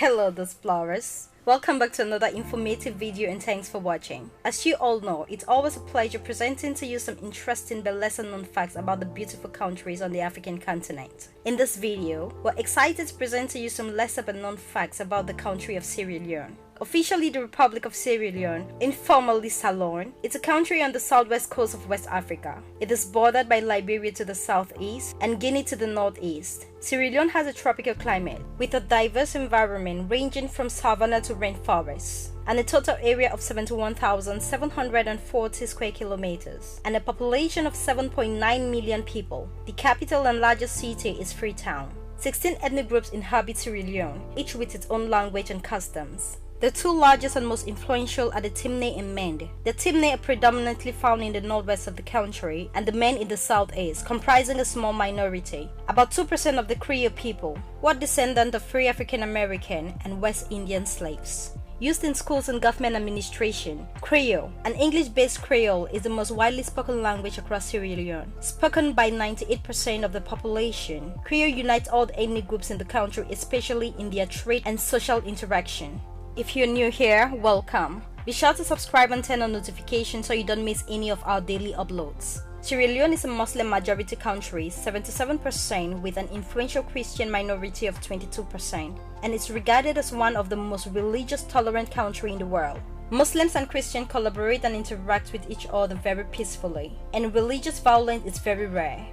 Hello explorers, welcome back to another informative video and thanks for watching. As you all know, it's always a pleasure presenting to you some interesting but lesser known facts about the beautiful countries on the African continent. In this video, we're excited to present to you some lesser but known facts about the country of Sierra Leone. Officially the Republic of Sierra Leone, informally Ceylon, it's a country on the southwest coast of West Africa. It is bordered by Liberia to the southeast and Guinea to the northeast. Sierra Leone has a tropical climate with a diverse environment ranging from savanna to rainforests, and a total area of 71,740 square kilometers, and a population of 7.9 million people. The capital and largest city is Freetown. 16 ethnic groups inhabit Sierra Leone, each with its own language and customs. The two largest and most influential are the Timne and Mende. The Timne are predominantly found in the northwest of the country and the Mende in the southeast, comprising a small minority. About 2% of the Creole people were descendants of free African American and West Indian slaves. Used in schools and government administration, Creole, an English-based Creole, is the most widely spoken language across Sierra Leone. Spoken by 98% of the population, Creole unites all the ethnic groups in the country, especially in their trade and social interaction. If you're new here, welcome. Be sure to subscribe and turn on notifications so you don't miss any of our daily uploads. Sierra Leone is a Muslim majority country, 77%, with an influential Christian minority of 22%, and is regarded as one of the most religious tolerant countries in the world. Muslims and Christians collaborate and interact with each other very peacefully, and religious violence is very rare.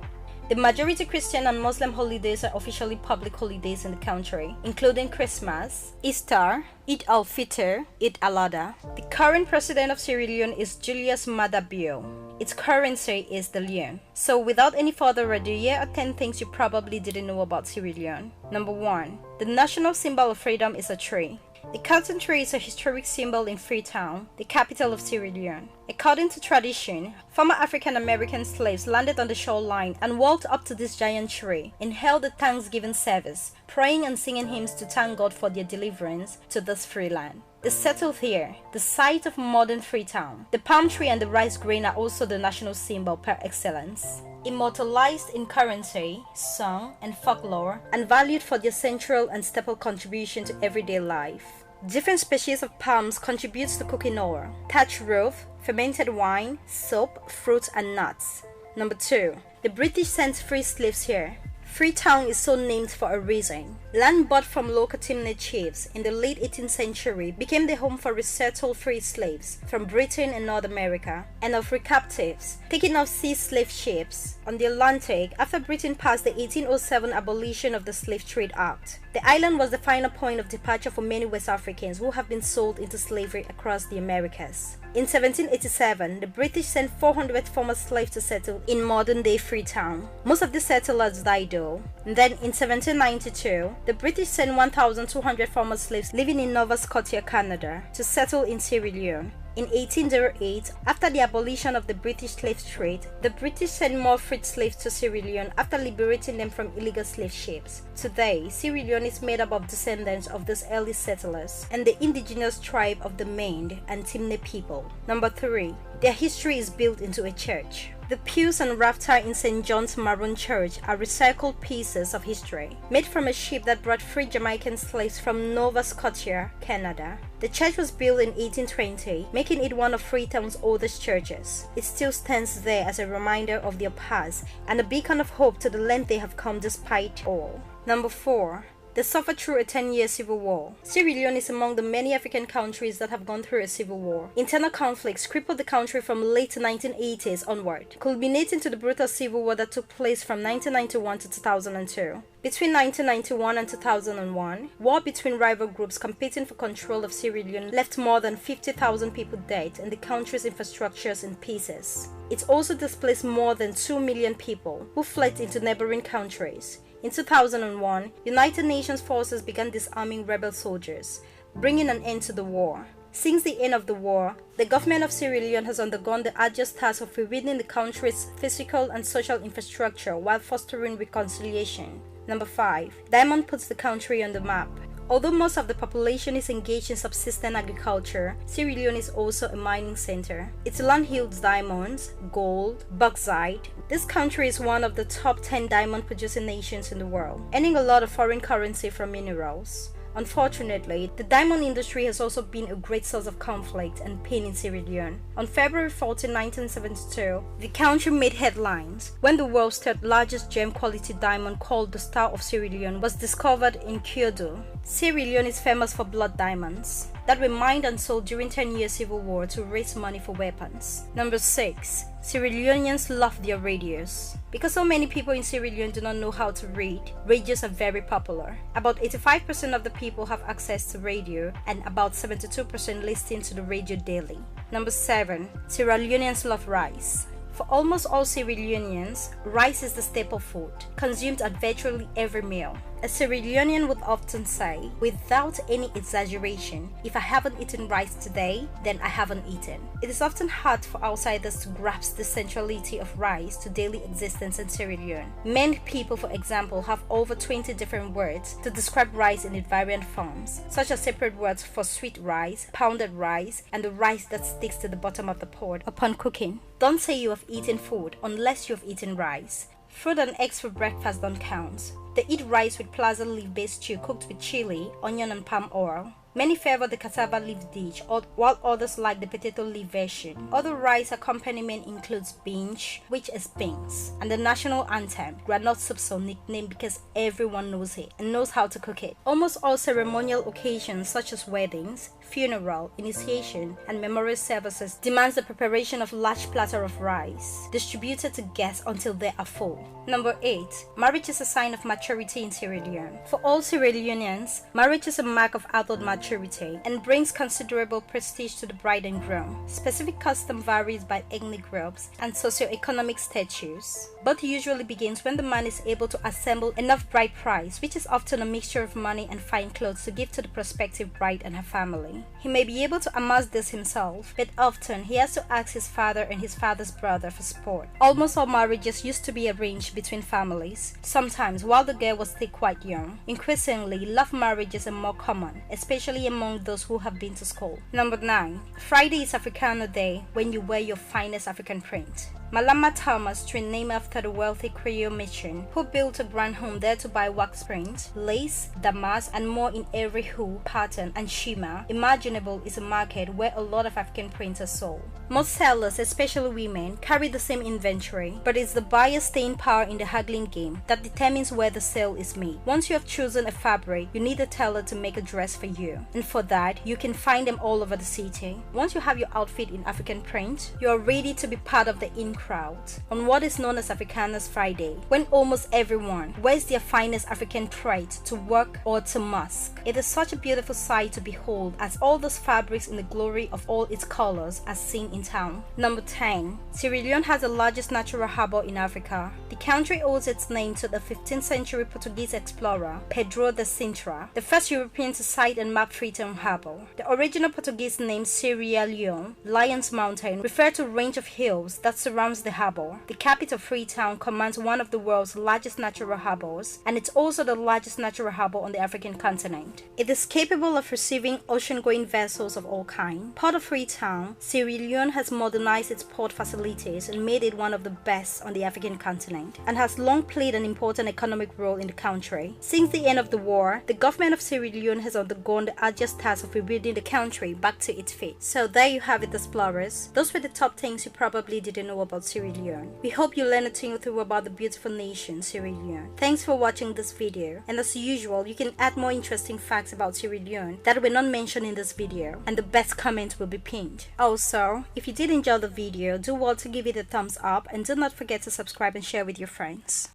The majority Christian and Muslim holidays are officially public holidays in the country, including Christmas, Easter, Eid al-Fitr, Eid al-Adha. The current president of Sierra Leone is Julius Maada Bio. Its currency is the leone. So without any further ado, here are 10 things you probably didn't know about Sierra Leone. Number 1. The national symbol of freedom is a tree. The cotton tree is a historic symbol in Freetown, the capital of Sierra Leone. According to tradition, former African American slaves landed on the shoreline and walked up to this giant tree and held a Thanksgiving service, praying and singing hymns to thank God for their deliverance to this free land. They settled here, the site of modern Freetown. The palm tree and the rice grain are also the national symbol par excellence. Immortalized in currency, song, and folklore, and valued for their central and staple contribution to everyday life. Different species of palms contribute to cooking oil, thatch roof, fermented wine, soap, fruits, and nuts. Number 2. The British sent free slaves here. Freetown is so named for a reason. Land bought from local Timne chiefs in the late 18th century became the home for resettled free slaves from Britain and North America, and of free captives taken off sea slave ships on the Atlantic after Britain passed the 1807 Abolition of the Slave Trade Act. The island was the final point of departure for many West Africans who have been sold into slavery across the Americas. In 1787, the British sent 400 former slaves to settle in modern-day Freetown. Most of the settlers died though. Then in 1792, the British sent 1,200 former slaves living in Nova Scotia, Canada, to settle in Sierra Leone. In 1808, after the abolition of the British slave trade, the British sent more freed slaves to Sierra Leone after liberating them from illegal slave ships. Today, Sierra Leone is made up of descendants of these early settlers and the indigenous tribe of the Mende and Timne people. Number 3. Their history is built into a church. The pews and rafter in St. John's Maroon Church are recycled pieces of history, made from a ship that brought free Jamaican slaves from Nova Scotia, Canada. The church was built in 1820, making it one of Freetown's oldest churches. It still stands there as a reminder of their past and a beacon of hope to the length they have come despite all. Number 4. They suffered through a 10-year civil war. Sierra Leone is among the many African countries that have gone through a civil war. Internal conflicts crippled the country from late 1980s onward, culminating to the brutal civil war that took place from 1991 to 2002. Between 1991 and 2001, war between rival groups competing for control of Sierra Leone left more than 50,000 people dead and the country's infrastructures in pieces. It also displaced more than 2 million people who fled into neighboring countries. In 2001, United Nations forces began disarming rebel soldiers, bringing an end to the war. Since the end of the war, the government of Sierra Leone has undergone the arduous task of rebuilding the country's physical and social infrastructure while fostering reconciliation. Number 5. Diamond puts the country on the map. Although most of the population is engaged in subsistence agriculture, Sierra Leone is also a mining center. Its land yields diamonds, gold, bauxite. This country is one of the top 10 diamond producing nations in the world, earning a lot of foreign currency from minerals. Unfortunately, the diamond industry has also been a great source of conflict and pain in Sierra Leone. On February 14, 1972, the country made headlines when the world's third largest gem-quality diamond called the Star of Sierra Leone was discovered in Kyoto. Sierra Leone is famous for blood diamonds that were mined and sold during 10-year civil war to raise money for weapons. Number 6. Sierra Leoneans love their radios. Because so many people in Sierra Leone do not know how to read, radios are very popular. About 85% of the people have access to radio, and about 72% listen to the radio daily. Number 7. Sierra Leoneans love rice. For almost all Sierra Leoneans, rice is the staple food, consumed at virtually every meal. A Sierra Leonean would often say, without any exaggeration, if I haven't eaten rice today, then I haven't eaten. It is often hard for outsiders to grasp the centrality of rice to daily existence in Sierra Leone. Many people, for example, have over 20 different words to describe rice in its variant forms, such as separate words for sweet rice, pounded rice, and the rice that sticks to the bottom of the pot upon cooking. Don't say you have eaten food unless you have eaten rice. Fruit and eggs for breakfast don't count. They eat rice with plaza leaf-based stew cooked with chili, onion and palm oil. Many favor the cassava leaf dish, while others like the potato leaf version. Other rice accompaniment includes binge, which is beans, and the national anthem, groundnut soup, so nicknamed because everyone knows it and knows how to cook it. Almost all ceremonial occasions such as weddings, funeral, initiation, and memorial services demands the preparation of large platter of rice, distributed to guests until they are full. Number 8. Marriage is a sign of maturity in Sierra Leone. For all Sierra Leoneans, marriage is a mark of adult maturity and brings considerable prestige to the bride and groom. Specific custom varies by ethnic groups and socio-economic status, but usually begins when the man is able to assemble enough bride price, which is often a mixture of money and fine clothes, to give to the prospective bride and her family. He may be able to amass this himself, but often he has to ask his father and his father's brother for support. Almost all marriages used to be arranged between families, sometimes while the girl was still quite young. Increasingly, love marriages are more common, especially among those who have been to school. Number 9. Friday is Africana Day, when you wear your finest African print. Malama Thomas, twin named after the wealthy Creole matron who built a grand home there to buy wax print, lace, damask, and more in every hue, pattern, and shimmer imaginable, is a market where a lot of African prints are sold. Most sellers, especially women, carry the same inventory, but it's the buyer's staying power in the haggling game that determines where the sale is made. Once you have chosen a fabric, you need a tailor to make a dress for you, and for that, you can find them all over the city. Once you have your outfit in African print, you are ready to be part of the crowd on what is known as Africanas Friday, when almost everyone wears their finest African trait to work or to mosque. It is such a beautiful sight to behold, as all those fabrics in the glory of all its colors are seen in town. Number 10. Sierra Leone has the largest natural harbor in Africa. The country owes its name to the 15th century Portuguese explorer Pedro de Sintra, the first European to sight and map Freetown Harbor. The original Portuguese name Sierra Leone, Lion's Mountain, referred to a range of hills that surrounds the harbor. The capital Freetown commands one of the world's largest natural harbors, and it's also the largest natural harbor on the African continent. It is capable of receiving ocean-going vessels of all kinds. Port of Freetown, Sierra Leone has modernized its port facilities and made it one of the best on the African continent, and has long played an important economic role in the country. Since the end of the war, the government of Sierra Leone has undergone the arduous task of rebuilding the country back to its feet. So there you have it, explorers. Those were the top things you probably didn't know about Sierra Leone. We hope you learned a thing or two about the beautiful nation, Sierra Leone. Thanks for watching this video, and as usual, you can add more interesting facts about Sierra Leone that were not mentioned in this video, and the best comment will be pinned. Also, if you did enjoy the video, do well to give it a thumbs up, and do not forget to subscribe and share with your friends.